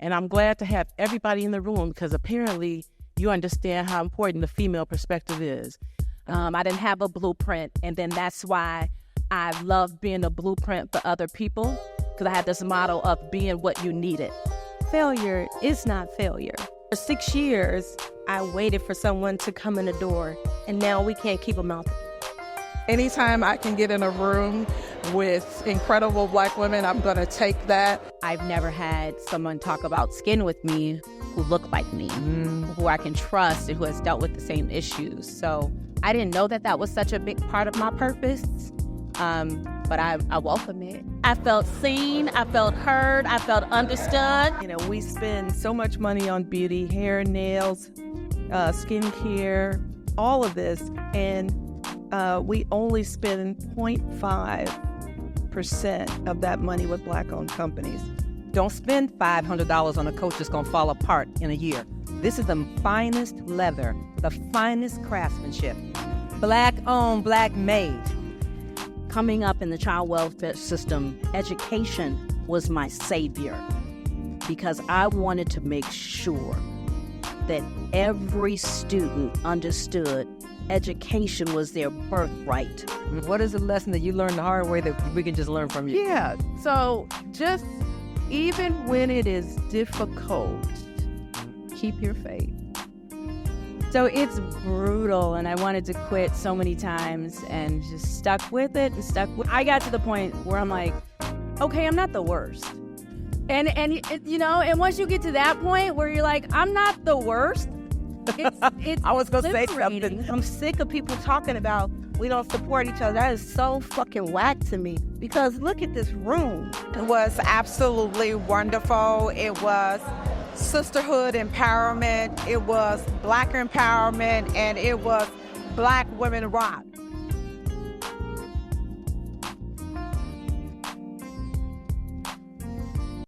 And I'm glad to have everybody in the room because apparently you understand how important the female perspective is. I didn't have a blueprint, and then that's why I love being a blueprint for other people, because I had this model of being what you needed. Failure is not failure. For 6 years, I waited for someone to come in the door, and now we can't keep them out. Anytime I can get in a room with incredible Black women, I'm going to take that. I've never had someone talk about skin with me who look like me, who I can trust and who has dealt with the same issues. So I didn't know that that was such a big part of my purpose, but I welcome it. I felt seen, I felt heard, I felt understood. You know, we spend so much money on beauty, hair, nails, skincare, all of this, and we only spend 0.5% of that money with Black-owned companies. Don't spend $500 on a coat that's going to fall apart in a year. This is the finest leather, the finest craftsmanship. Black-owned, Black-made. Coming up in the child welfare system, education was my savior because I wanted to make sure that every student understood education was their birthright. What is a lesson that you learned the hard way that we can just learn from you? Yeah, so just even when it is difficult, keep your faith. So it's brutal, and I wanted to quit so many times and just stuck with it and I got to the point where I'm like, okay, I'm not the worst. And you know, and once you get to that point where you're like, I'm not the worst, it's I was going to say liberating. something. I'm sick of people talking about we don't support each other. That is so fucking whack to me because look at this room. It was absolutely wonderful. It was sisterhood empowerment. It was Black empowerment, and it was Black women rock.